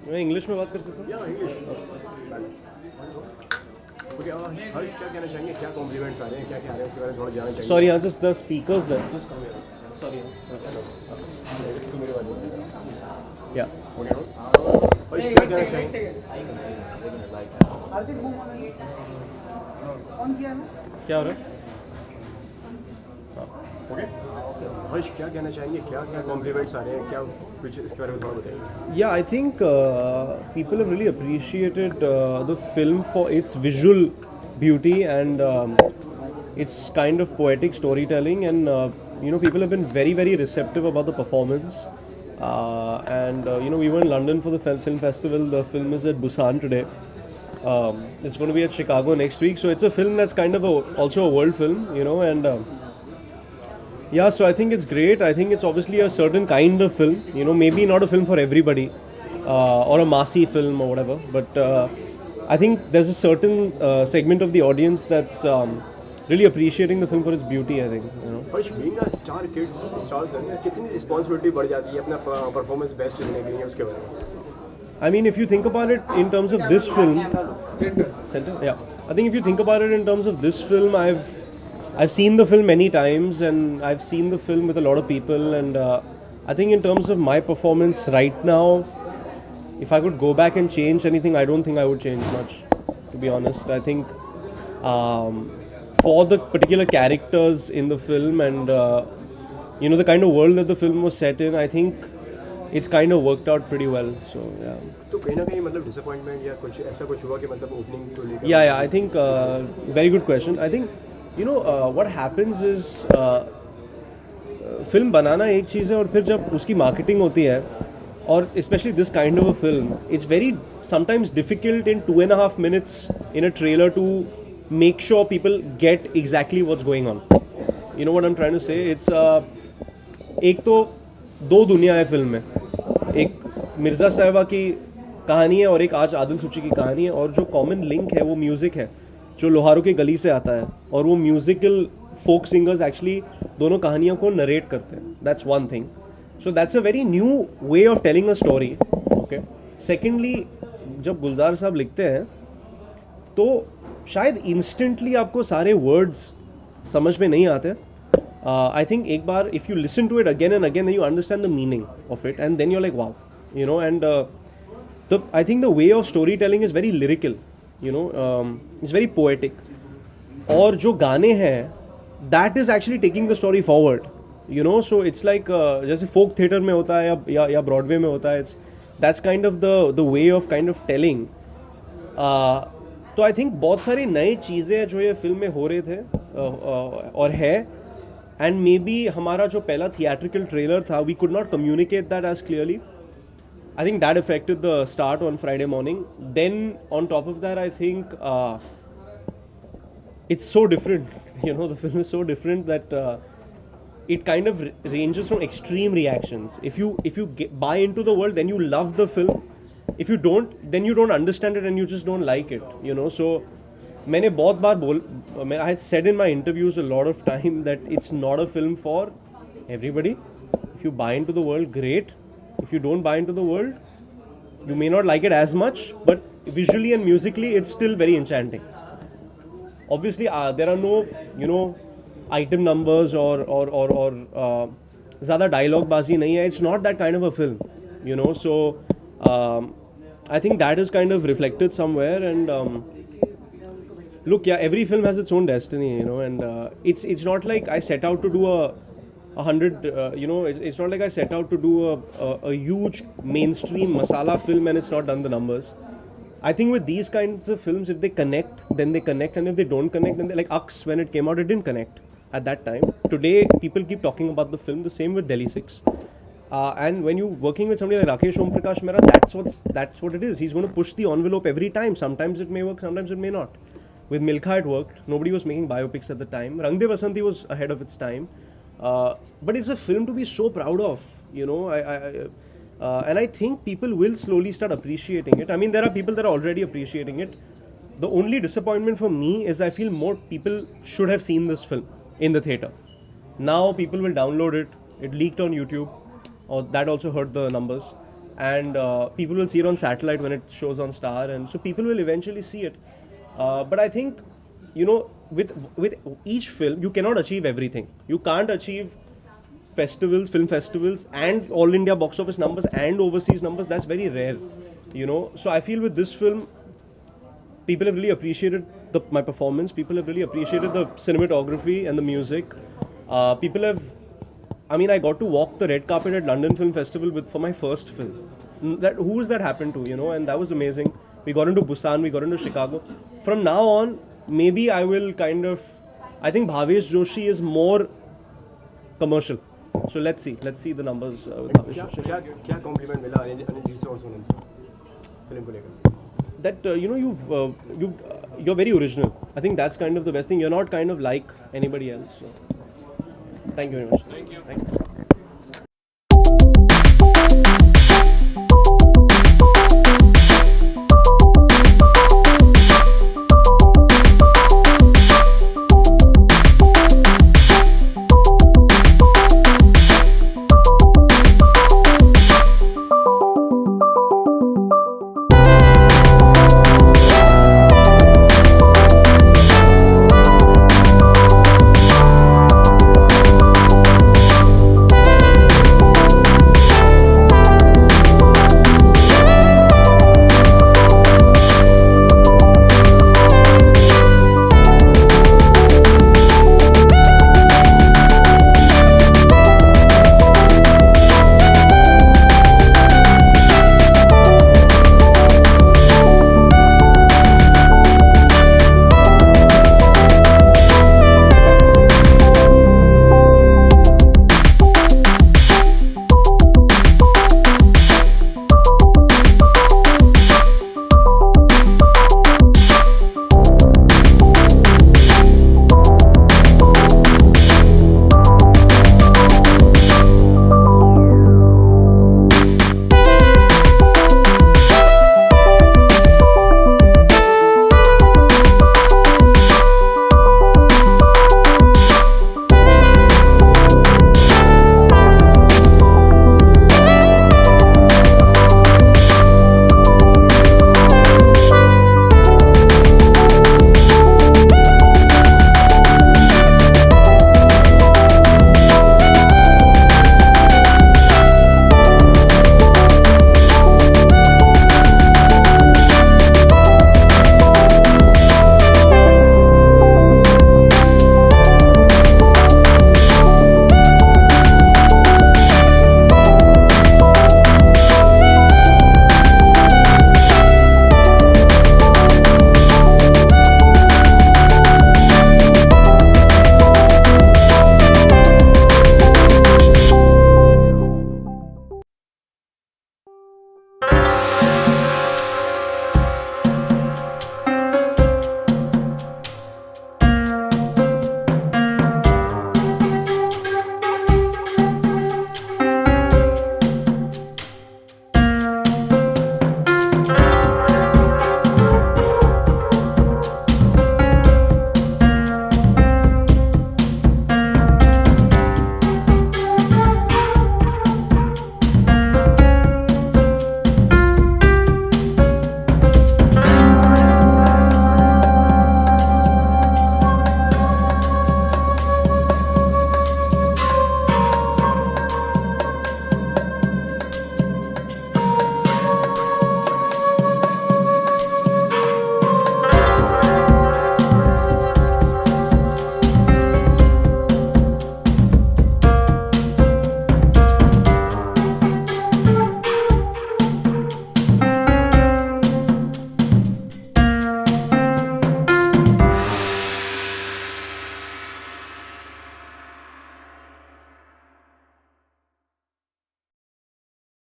मैं इंग्लिश में बात कर सकता हूँ? क्या कहना चाहेंगे, क्या कॉम्प्लीमेंट्स आ रहे हैं, क्या क्या आ रहे हैं, उसके बारे में थोड़ा जानना चाहिए। Sorry, just the speakers there. Just come here. Sorry. तो मेरे बारे में Yeah. क्या कहना चाहेंगे। क्या हो रहा है? ओके हर्ष, क्या कहना चाहेंगे, क्या क्या कॉम्प्लीमेंट्स आ रहे हैं, क्या कुछ इसके बारे में थोड़ा बताइए। Yeah, I think people have really appreciated the film for its visual beauty and its kind of poetic storytelling, and people have been very, very receptive about the performance. We were in London for the film festival. The film is at Busan today. It's going to be at Chicago next week. So it's a film that's kind of also a world film, and yeah, so I think it's great. I think it's obviously a certain kind of film, maybe not a film for everybody or a massy film or whatever, but I think there's a certain segment of the audience that's really appreciating the film for its beauty, I think. Harsh, being a star kid, star son, कितनी responsibility बढ़ जाती है अपना performance best देने के लिए, उसके बारे में। I mean, if you think about it in terms of this film, center, yeah. I think if you think about it in terms of this film, I've seen the film many times, and I've seen the film with a lot of people, and I think in terms of my performance right now, if I could go back and change anything, I don't think I would change much, to be honest. I think for the particular characters in the film and the kind of world that the film was set in, I think it's kind of worked out pretty well. So yeah. तो कहीं ना कहीं मतलब disappointment या कुछ ऐसा कुछ हुआ कि मतलब ओपनिंग को लेकर। Yeah, I think very good question. I think what happens is film बनाना एक चीज़ है, और फिर जब उसकी मार्केटिंग होती है, और specially this kind of a film, it's very sometimes difficult in 2.5 minutes in a trailer to make sure people get exactly what's going on. You know what I'm trying to say? It's एक तो दो दुनिया है film में, एक मिर्ज़ा साहिबा की कहानी है और एक आज आदिल सुची की कहानी है, और जो कॉमन लिंक है वो म्यूज़िक है जो लोहारों की गली से आता है, और वो म्यूज़िकल फोक सिंगर्स एक्चुअली दोनों कहानियों को नरेट करते हैं. That's one thing. So that's a very new way of telling a story. Okay. Secondly, जब गुलजार साहब लिखते हैं तो शायद इंस्टेंटली आपको सारे वर्ड्स समझ में नहीं आते. I think एक बार if you listen to it again and again, then you understand the meaning of it, and then you're like, wow, and I think the way of storytelling is very lyrical, it's very poetic. और जो गाने हैं, that is actually taking the story forward, so it's like जैसे folk theatre में होता है या Broadway में होता है, that's kind of the way of kind of telling. तो आई थिंक बहुत सारी नई चीज़ें जो ये फिल्म में हो रहे थे और है, एंड मे बी हमारा जो पहला थिएट्रिकल ट्रेलर था, we could not communicate that as clearly. I think that affected the start on Friday morning. Then on top of that, I think it's so different, the film is so different that it kind of ranges from extreme reactions. If you buy into the world, then you love the film. If you don't, then you don't understand it and you just don't like it, so मैंने बहुत बार I had said in my interviews a lot of time that it's not a film for everybody. If you buy into the world, great. If you don't buy into the world, you may not like it as much, but visually and musically it's still very enchanting. Obviously there are no item numbers or ज़्यादा dialogue बाजी नहीं है. It's not that kind of a film, so I think that is kind of reflected somewhere. And look, yeah, every film has its own destiny, and it's not like I set out to do a hundred, it's not like I set out to do a huge mainstream masala film and it's not done the numbers. I think with these kinds of films, if they connect, then they connect, and if they don't connect, then they, like Ux, when it came out, it didn't connect at that time. Today, people keep talking about the film. The same with Delhi 6. And when you're working with somebody like Rakesh Om Prakash Mehra, that's what it is. He's going to push the envelope every time. Sometimes it may work, sometimes it may not. With Milkha, it worked. Nobody was making biopics at the time. Rang De Basanti was ahead of its time. But it's a film to be so proud of, and I think people will slowly start appreciating it. I mean, there are people that are already appreciating it. The only disappointment for me is I feel more people should have seen this film in the theatre. Now people will download it. It leaked on YouTube, or that also hurt the numbers. And people will see it on satellite when it shows on Star, and so people will eventually see it. But I think, you know, with each film, you cannot achieve everything. You can't achieve festivals, film festivals, and all India box office numbers and overseas numbers. That's very rare, you know. So I feel with this film, people have really appreciated my performance. People have really appreciated the cinematography and the music. People have, I mean, I got to walk the red carpet at London Film Festival for my first film. Who has that happened to, you know? And that was amazing. We got into Busan, we got into Chicago. From now on, maybe I will kind of, I think Bhavesh Joshi is more commercial. So let's see the numbers with Bhavesh Joshi. क्या compliment मिला अनिल जी से और सोनम से film को लेकर? That you know, you're very original. I think that's kind of the best thing. You're not kind of like anybody else. So. Thank you very much. Thank you.